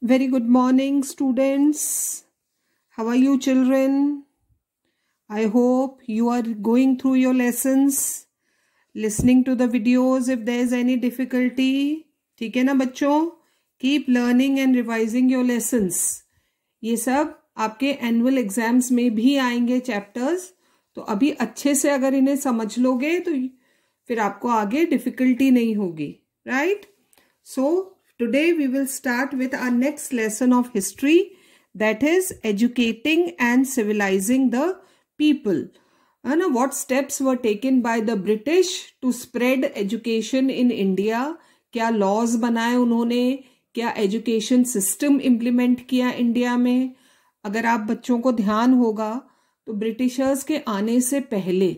Very good morning, students. How are you, children? I hope you are going through your lessons, listening to the videos if there is any difficulty. ठीक है ना बच्चों? Keep learning and revising your lessons. ये सब आपके annual exams में भी आएंगे चैप्टर्स, तो अभी अच्छे से अगर इन्हें समझ लोगे तो फिर आपको आगे डिफिकल्टी नहीं होगी, right? So today we will start with our next lesson of history, that is educating and civilizing the people. And what steps were taken by the British to spread education in India? क्या laws बनाए उन्होंने, क्या education system implement किया India में? अगर आप बच्चों को ध्यान होगा तो ब्रिटिशर्स के आने से पहले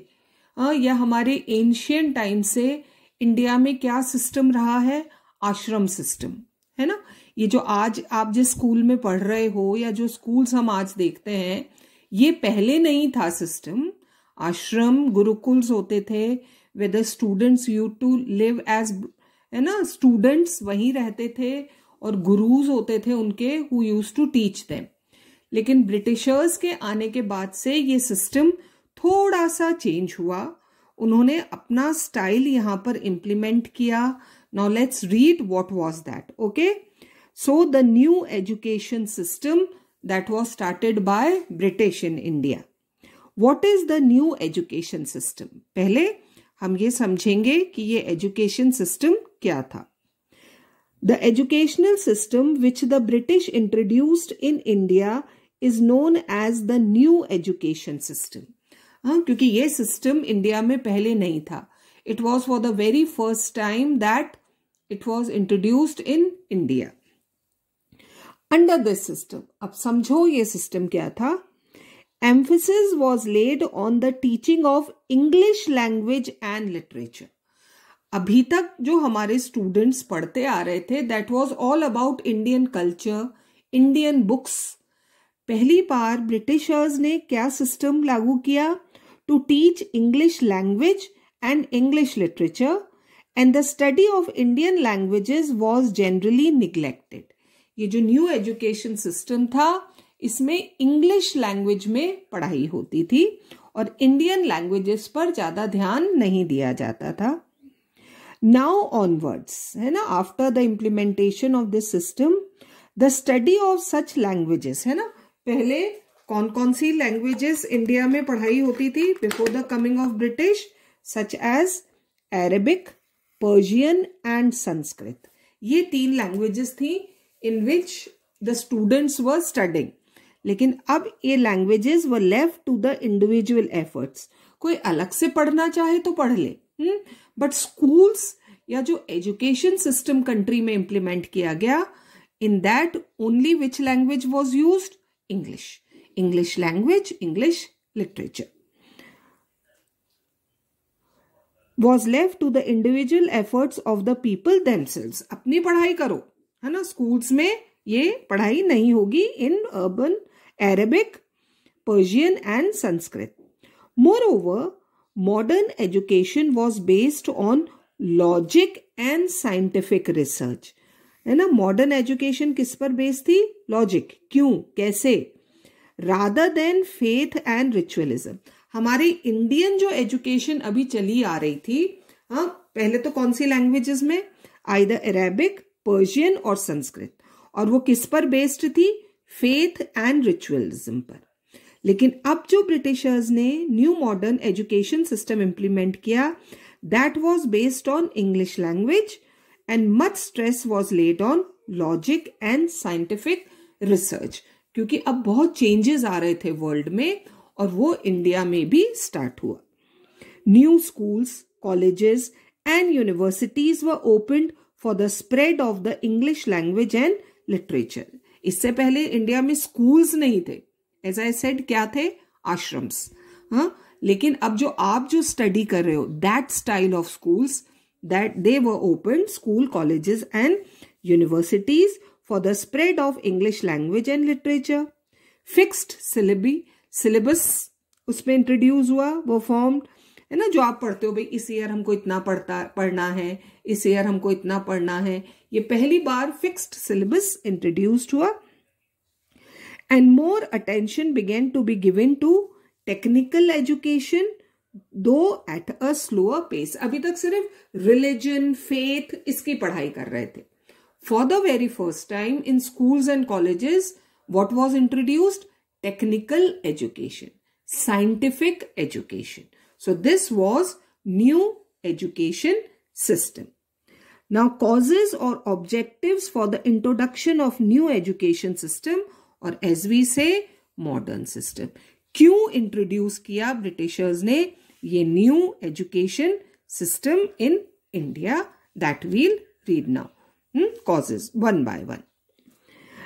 या हमारे एंशियंट टाइम से इंडिया में क्या सिस्टम रहा है? आश्रम सिस्टम, है ना? ये जो आज आप जिस स्कूल में पढ़ रहे हो या जो स्कूल्स हम आज देखते हैं, ये पहले नहीं था सिस्टम. आश्रम गुरुकुल्स होते थे, where the students used to live as, है ना, स्टूडेंट्स वहीं रहते थे और गुरुज होते थे उनके, who used to teach them. लेकिन ब्रिटिशर्स के आने के बाद से ये सिस्टम थोड़ा सा चेंज हुआ. उन्होंने अपना स्टाइल यहाँ पर इम्प्लीमेंट किया. Now let's read what was that. Okay, so the new education system that was started by British in India. What is the new education system? पहले हम ये समझेंगे कि ये education system क्या था. The educational system which the British introduced in India is known as the new education system. क्योंकि ये सिस्टम इंडिया में पहले नहीं था. It was for the very first time that it was introduced in India. Under this system, अब समझो ये system क्या था. Emphasis was laid on the teaching of English language and literature. अभी तक जो हमारे स्टूडेंट्स पढ़ते आ रहे थे, that was all about Indian culture, Indian books. पहली बार ब्रिटिशर्स ने क्या सिस्टम लागू किया? To teach English language and English literature, and the study of Indian languages was generally neglected. ये जो न्यू एजुकेशन सिस्टम था, इसमें इंग्लिश लैंग्वेज में पढ़ाई होती थी और इंडियन लैंग्वेजेस पर ज्यादा ध्यान नहीं दिया जाता था. नाउ ऑनवर्ड्स, है ना, after the implementation of this system, the study of such languages, है ना, पहले कौन कौन सी लैंग्वेजेस इंडिया में पढ़ाई होती थी before the coming of British? Such as Arabic, Persian and Sanskrit. ये 3 लैंग्वेजेस थी in which the students were studying. लेकिन अब ये languages were left to the individual efforts. कोई अलग से पढ़ना चाहे तो पढ़ ले, बट स्कूल्स या जो एजुकेशन सिस्टम कंट्री में इंप्लीमेंट किया गया, in that only which language was used? English. English language, English literature was left to the individual efforts of the people themselves. अपनी पढ़ाई करो, है ना. स्कूल्स में ये पढ़ाई नहीं होगी in urban Arabic, Persian and Sanskrit. Moreover, modern education was based on logic and scientific research. है ना, मॉडर्न एजुकेशन किस पर बेस्ड थी? लॉजिक. क्यों, कैसे? rather than faith and ritualism. हमारी इंडियन जो एजुकेशन अभी चली आ रही थी, हाँ, पहले तो कौन सी लैंग्वेजेस में? आइदर अरेबिक, पर्शियन और संस्कृत. और वो किस पर बेस्ड थी? फेथ एंड रिचुअलिज्म पर. लेकिन अब जो ब्रिटिशर्स ने new modern education system implement किया, that was based on English language and much stress was laid on logic and scientific research. क्योंकि अब बहुत चेंजेस आ रहे थे वर्ल्ड में और वो इंडिया में भी स्टार्ट हुआ. New schools, colleges and universities were opened for the spread of the English language and literature. इससे पहले इंडिया में स्कूल्स नहीं थे. एज आई सेड, क्या थे? आश्रम्स. हाँ, लेकिन अब जो आप जो स्टडी कर रहे हो, that style of schools, that they were opened, school, colleges and universities for the spread of English language and literature. Fixed syllabus उसमें इंट्रोड्यूस हुआ, वो फॉर्म्ड, है ना, जो आप पढ़ते हो भाई इस ईयर हमको इतना पढ़ना है, इस ईयर हमको इतना पढ़ना है, ये पहली बार फिक्स्ड सिलेबस इंट्रोड्यूस्ड हुआ। And more attention began to be given to technical education though at a slower pace. अभी तक सिर्फ रिलीजन, फेथ, इसकी पढ़ाई कर रहे थे। For the very first time in schools and colleges what was introduced? Technical education, scientific education. So this was new education system. Now causes or objectives for the introduction of new education system, or as we say modern system. क्यों introduce किया Britishers ने ये new education system in India? That we'll read now. Causes one by one.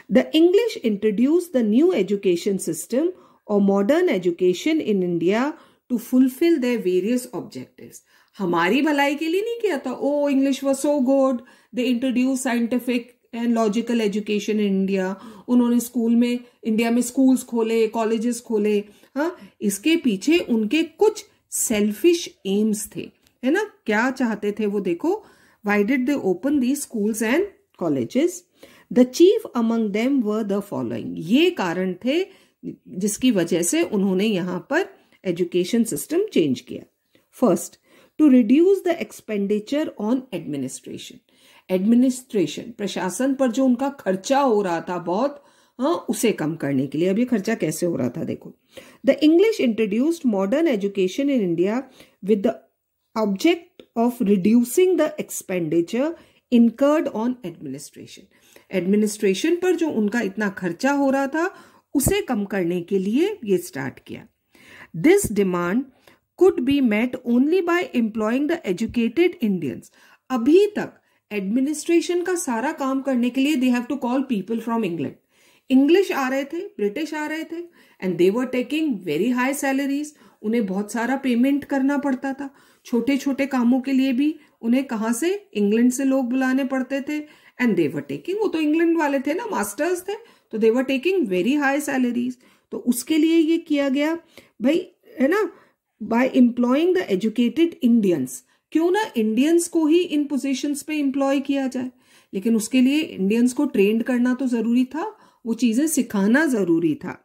The English introduced the new education system or modern education in India to fulfill their various objectives. हमारी भलाई के लिए नहीं किया था। Oh, English was so good. They introduced scientific and logical education in India. उन्होंने school में, India में स्कूल्स खोले, कॉलेजेस खोले। हाँ, इसके पीछे उनके कुछ सेल्फिश एम्स थे, है ना, क्या चाहते थे वो देखो। Why did they open these schools and colleges? The chief among them were the following. ये कारण थे जिसकी वजह से उन्होंने यहां पर एजुकेशन सिस्टम चेंज किया। First, to reduce the expenditure on administration. Administration, प्रशासन पर जो उनका खर्चा हो रहा था बहुत, हाँ, उसे कम करने के लिए। अब ये खर्चा कैसे हो रहा था देखो। The English introduced modern education in India with the object of reducing the expenditure incurred on administration. Administration पर जो उनका इतना खर्चा हो रहा था उसे कम करने के लिए ये स्टार्ट किया। This demand could be met only by employing the educated Indians. अभी तक एडमिनिस्ट्रेशन का सारा काम करने के लिए they have to call people from England. English आ रहे थे, ब्रिटिश आ रहे थे, and they were taking very high salaries. उन्हें बहुत सारा पेमेंट करना पड़ता था। छोटे छोटे कामों के लिए भी उन्हें कहां से? इंग्लैंड से लोग बुलाने पड़ते थे। एंड दे वर टेकिंग, वो तो इंग्लैंड वाले थे ना, मास्टर्स थे, तो they were taking very high salaries. तो उसके लिए ये किया गया भाई, है ना, by employing the educated Indians. क्यों ना इंडियंस को ही इन पोजीशंस पे एम्प्लॉय किया जाए, लेकिन उसके लिए इंडियंस को ट्रेंड करना तो जरूरी था, वो चीजें सिखाना जरूरी था।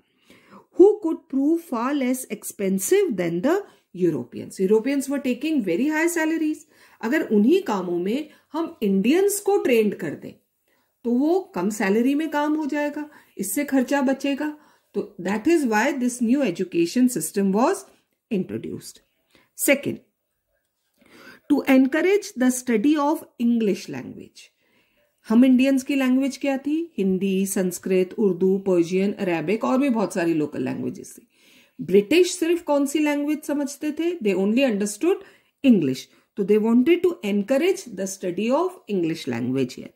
Who could prove far less expensive than the Europeans. Europeans were taking very high salaries. अगर उन्हीं कामों में हम इंडियंस को ट्रेंड कर दें तो वो कम सैलरी में काम हो जाएगा, इससे खर्चा बचेगा। तो that is why this new education system was introduced. Second, to encourage the study of English language. हम इंडियंस की लैंग्वेज क्या थी? हिंदी, संस्कृत, उर्दू, पर्शियन, अरेबिक और भी बहुत सारी लोकल लैंग्वेजेस थी। ब्रिटिश सिर्फ कौन सी लैंग्वेज समझते थे? They only understood English. तो they wanted to encourage the study of English language here.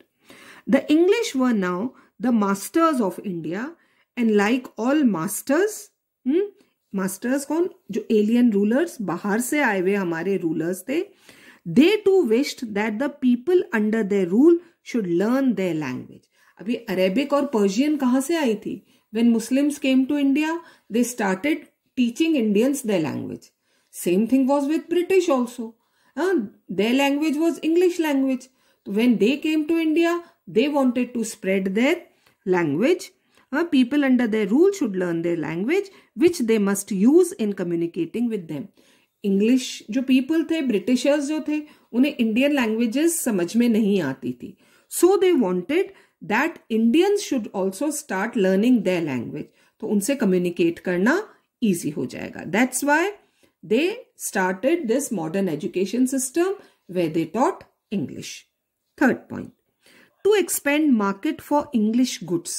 The English were now the masters of India, and like all masters, masters कौन? जो alien rulers, बाहर से आए हुए हमारे rulers थे, they too wished that the people under their rule should learn their language. अभी Arabic और पर्शियन कहाँ से आई थी? When Muslims came to India, they started teaching Indians their language. Same thing was with British also. Their language was English language. When they came to India, they wanted to spread their language. People under their rule should learn their language, which they must use in communicating with them. English जो people थे, Britishers जो थे, उन्हें Indian languages समझ में नहीं आती थी. So they wanted that Indians should also start learning their language. तो उनसे communicate करना easy हो जाएगा. That's why they started this modern education system where they taught English. Third point, to expand market for English goods.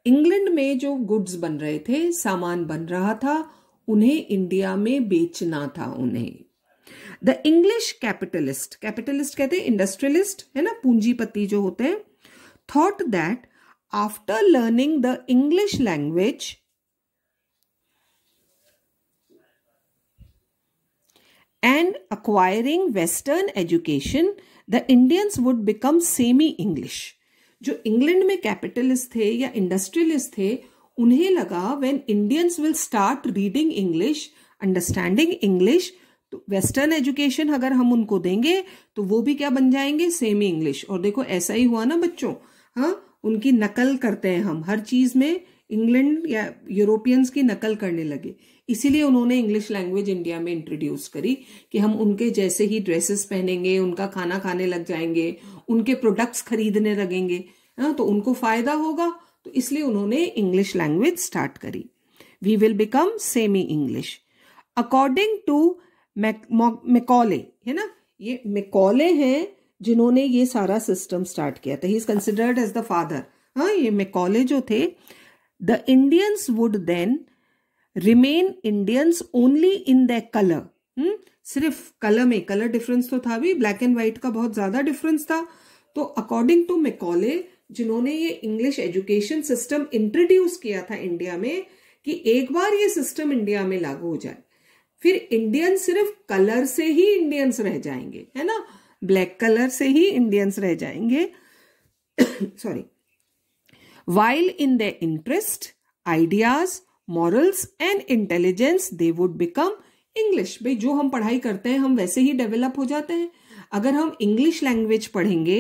England में जो goods बन रहे थे, सामान बन रहा था, उन्हें इंडिया में बेचना था उन्हें। द इंग्लिश कैपिटलिस्ट, कैपिटलिस्ट कहते हैं इंडस्ट्रियलिस्ट, है ना, पूंजीपति जो होते हैं, thought that after learning the English language and acquiring Western education, the Indians would become semi-English. जो इंग्लैंड में कैपिटलिस्ट थे या इंडस्ट्रियलिस्ट थे, उन्हें लगा when Indians will start reading English, understanding English, तो वेस्टर्न एजुकेशन अगर हम उनको देंगे तो वो भी क्या बन जाएंगे, सेमी इंग्लिश। और देखो ऐसा ही हुआ ना बच्चों, हाँ, उनकी नकल करते हैं हम हर चीज में, इंग्लैंड या यूरोपियंस की नकल करने लगे। इसीलिए उन्होंने इंग्लिश लैंग्वेज इंडिया में इंट्रोड्यूस करी कि हम उनके जैसे ही ड्रेसेस पहनेंगे, उनका खाना खाने लग जाएंगे, उनके प्रोडक्ट्स खरीदने लगेंगे, हाँ, तो उनको फायदा होगा। तो इसलिए उन्होंने इंग्लिश लैंग्वेज स्टार्ट करी। We will become semi English according to Macaulay, है ना, ये मैकॉले हैं जिन्होंने ये सारा सिस्टम स्टार्ट किया था। He is considered as the father. हाँ, ये मैकॉले जो थे, the Indians would then remain Indians only in the colour. सिर्फ कलर में, कलर डिफरेंस तो था भी, ब्लैक एंड व्हाइट का बहुत ज्यादा डिफरेंस था। तो अकॉर्डिंग टू मैकॉले, जिन्होंने ये इंग्लिश एजुकेशन सिस्टम इंट्रोड्यूस किया था इंडिया में, कि एक बार ये सिस्टम इंडिया में लागू हो जाए, फिर इंडियन सिर्फ कलर से ही इंडियंस रह जाएंगे, है ना, ब्लैक कलर से ही इंडियंस रह जाएंगे। Sorry, while in their interest, ideas, morals and intelligence they would become English। भाई जो हम पढ़ाई करते हैं हम वैसे ही डेवलप हो जाते हैं। अगर हम इंग्लिश लैंग्वेज पढ़ेंगे,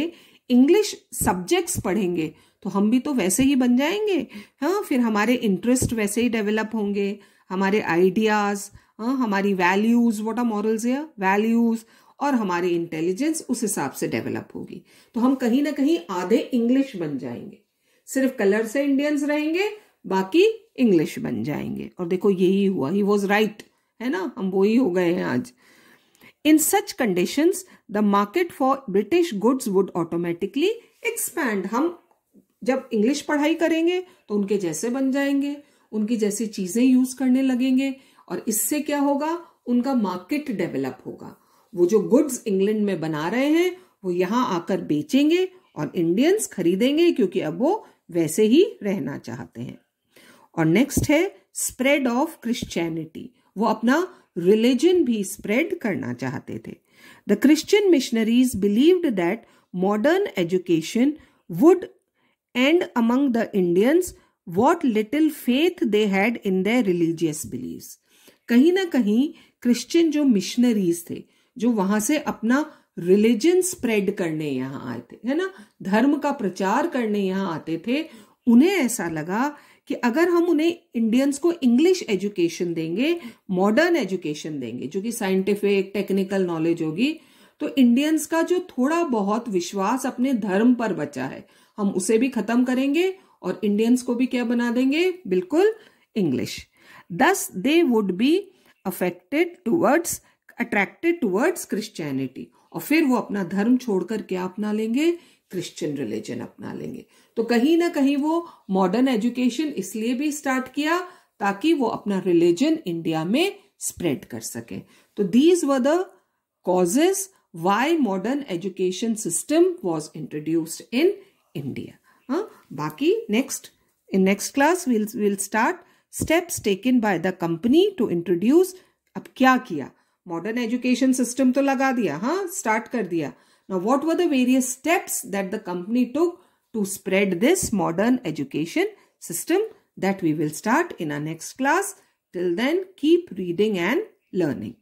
इंग्लिश सब्जेक्ट्स पढ़ेंगे, तो हम भी तो वैसे ही बन जाएंगे। हाँ, फिर हमारे इंटरेस्ट वैसे ही डेवलप होंगे, हमारे आइडियाज, हाँ, हमारी वैल्यूज, व्हाट आर मॉरल्स या वैल्यूज, और हमारी इंटेलिजेंस उस हिसाब से डेवलप होगी। तो हम कहीं ना कहीं आधे इंग्लिश बन जाएंगे, सिर्फ कलर से इंडियंस रहेंगे, बाकी इंग्लिश बन जाएंगे। और देखो यही हुआ, ही वॉज राइट, है ना, हम वो ही हो गए हैं आज। In such conditions the market for British goods would automatically expand. हम जब इंग्लिश पढ़ाई करेंगे तो उनके जैसे बन जाएंगे, उनकी जैसी चीजें यूज करने लगेंगे, और इससे क्या होगा, उनका मार्केट डेवलप होगा। वो जो गुड्स इंग्लैंड में बना रहे हैं वो यहां आकर बेचेंगे और इंडियंस खरीदेंगे, क्योंकि अब वो वैसे ही रहना चाहते हैं। और नेक्स्ट है स्प्रेड ऑफ क्रिश्चियनिटी। वो अपना रिलीजन भी स्प्रेड करना चाहते थे। The Christian missionaries believed that modern education would end among the Indians what little faith they had in their religious beliefs. कहीं ना कहीं क्रिश्चियन जो मिशनरीज थे, जो वहां से अपना रिलीजन स्प्रेड करने यहाँ आए थे, है ना, धर्म का प्रचार करने यहाँ आते थे, उन्हें ऐसा लगा कि अगर हम उन्हें इंडियंस को इंग्लिश एजुकेशन देंगे, मॉडर्न एजुकेशन देंगे, जो कि साइंटिफिक टेक्निकल नॉलेज होगी, तो इंडियंस का जो थोड़ा बहुत विश्वास अपने धर्म पर बचा है, हम उसे भी खत्म करेंगे और इंडियंस को भी क्या बना देंगे, बिल्कुल इंग्लिश। दस they would be attracted towards Christianity. और फिर वो अपना धर्म छोड़कर क्या अपना लेंगे, क्रिश्चियन रिलीजन अपना लेंगे। तो कहीं ना कहीं वो मॉडर्न एजुकेशन इसलिए भी स्टार्ट किया ताकि वो अपना रिलीजन इंडिया में स्प्रेड कर सके। तो these were the causes why modern education system was introduced in India. हाँ, बाकी next class will start steps taken by the company to introduce. अब क्या किया, मॉडर्न एजुकेशन सिस्टम तो लगा दिया, हाँ, स्टार्ट कर दिया। Now what were the various steps that the company took to spread this modern education system, that we will start in our next class. Till then, keep reading and learning.